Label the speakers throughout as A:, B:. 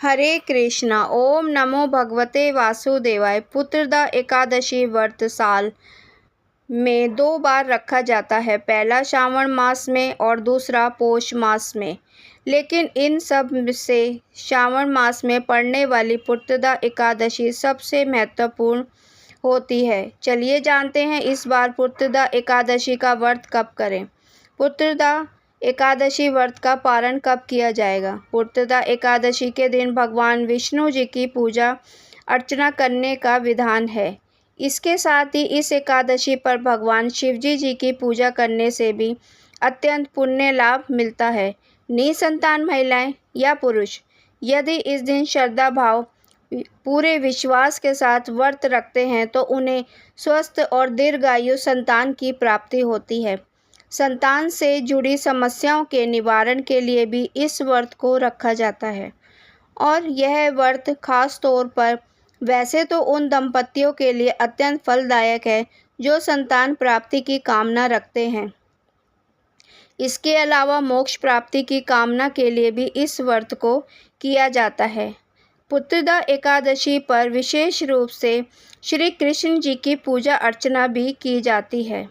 A: हरे कृष्णा। ओम नमो भगवते वासुदेवाय। पुत्रदा एकादशी व्रत साल में 2 बार रखा जाता है, पहला श्रावण मास में और दूसरा पौष मास में। लेकिन इन सब से श्रावण मास में पड़ने वाली पुत्रदा एकादशी सबसे महत्वपूर्ण होती है। चलिए जानते हैं इस बार पुत्रदा एकादशी का व्रत कब करें। पुत्रदा एकादशी व्रत का पारण कब किया जाएगा। पुत्रदा एकादशी के दिन भगवान विष्णु जी की पूजा अर्चना करने का विधान है। इसके साथ ही इस एकादशी पर भगवान शिवजी जी की पूजा करने से भी अत्यंत पुण्य लाभ मिलता है। निसंतान महिलाएं या पुरुष यदि इस दिन श्रद्धा भाव पूरे विश्वास के साथ व्रत रखते हैं तो उन्हें स्वस्थ और दीर्घायु संतान की प्राप्ति होती है। संतान से जुड़ी समस्याओं के निवारण के लिए भी इस व्रत को रखा जाता है और यह व्रत खास तौर पर वैसे तो उन दंपतियों के लिए अत्यंत फलदायक है जो संतान प्राप्ति की कामना रखते हैं। इसके अलावा मोक्ष प्राप्ति की कामना के लिए भी इस व्रत को किया जाता है। पुत्रदा एकादशी पर विशेष रूप से श्री कृष्ण जी की पूजा अर्चना भी की जाती है।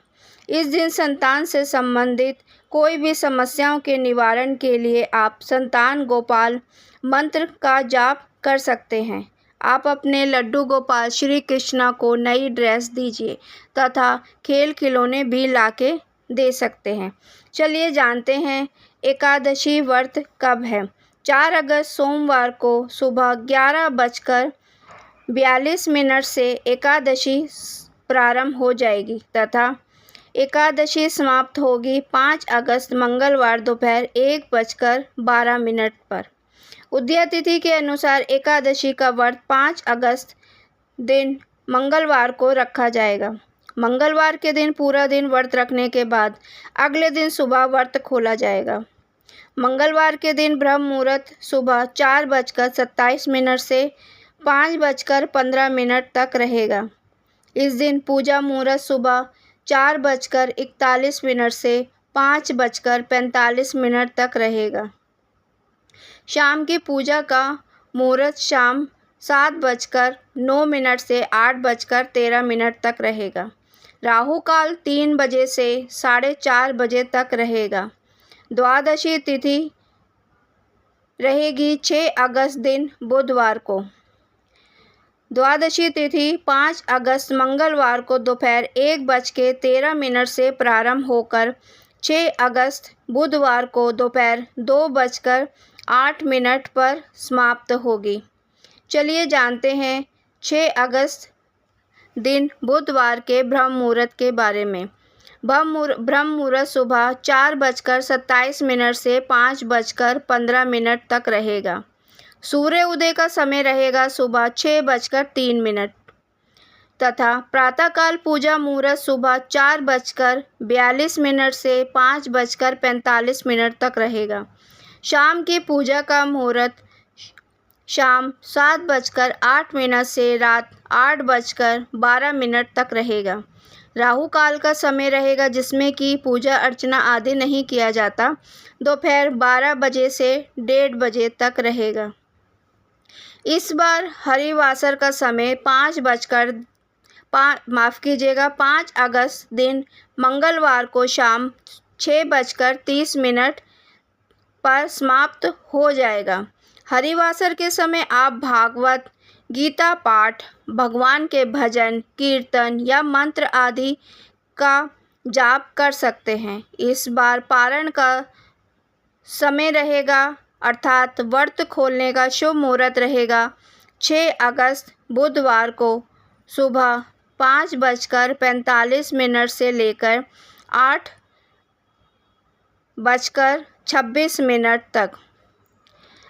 A: इस दिन संतान से संबंधित कोई भी समस्याओं के निवारण के लिए आप संतान गोपाल मंत्र का जाप कर सकते हैं। आप अपने लड्डू गोपाल श्री कृष्णा को नई ड्रेस दीजिए तथा खेल खिलौने भी लाके दे सकते हैं। चलिए जानते हैं एकादशी व्रत कब है। 4 अगस्त सोमवार को सुबह 11:42 से एकादशी प्रारंभ हो जाएगी तथा एकादशी समाप्त होगी 5 अगस्त मंगलवार दोपहर 1:12 पर। उदय तिथि के अनुसार एकादशी का व्रत 5 अगस्त दिन मंगलवार को रखा जाएगा। मंगलवार के दिन पूरा दिन व्रत रखने के बाद अगले दिन सुबह व्रत खोला जाएगा। मंगलवार के दिन ब्रह्म मुहूर्त सुबह 4:27 से 5:15 तक रहेगा। इस दिन पूजा मुहूर्त सुबह 4:41 से 5:45 तक रहेगा। शाम की पूजा का मुहूर्त शाम 7:09 से 8:13 तक रहेगा। राहु काल 3 बजे से 4:30 बजे तक रहेगा। द्वादशी तिथि रहेगी 6 अगस्त दिन बुधवार को। द्वादशी तिथि 5 अगस्त मंगलवार को दोपहर 1:13 से प्रारंभ होकर 6 अगस्त बुधवार को दोपहर 2:08 पर समाप्त होगी। चलिए जानते हैं 6 अगस्त दिन बुधवार के ब्रह्म मुहूर्त के बारे में। ब्रह्म मुहूर्त सुबह 4:27 से 5:15 तक रहेगा। सूर्य उदय का समय रहेगा सुबह 6:03 तथा प्रातःकाल पूजा मुहूर्त सुबह 4:42 से 5:45 तक रहेगा। शाम की पूजा का मुहूर्त शाम 7:08 से रात 8:12 तक रहेगा। राहु काल का समय रहेगा जिसमें कि पूजा अर्चना आदि नहीं किया जाता, दोपहर 12 बजे से 1:30 बजे तक रहेगा। इस बार हरिवासर का समय 5 अगस्त दिन मंगलवार को शाम 6:30 पर समाप्त हो जाएगा। हरिवासर के समय आप भागवत गीता पाठ, भगवान के भजन कीर्तन या मंत्र आदि का जाप कर सकते हैं। इस बार पारण का समय रहेगा अर्थात व्रत खोलने का शुभ मुहूर्त रहेगा 6 अगस्त बुधवार को सुबह 5:45 से लेकर 8:26 तक।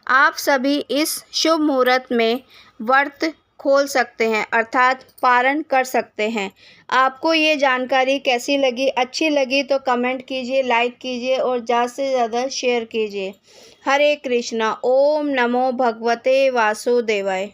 A: आप सभी इस शुभ मुहूर्त में व्रत खोल सकते हैं अर्थात पारण कर सकते हैं। आपको ये जानकारी कैसी लगी? अच्छी लगी तो कमेंट कीजिए, लाइक कीजिए और ज़्यादा से ज़्यादा शेयर कीजिए। हरे कृष्णा। ओम नमो भगवते वासुदेवाय।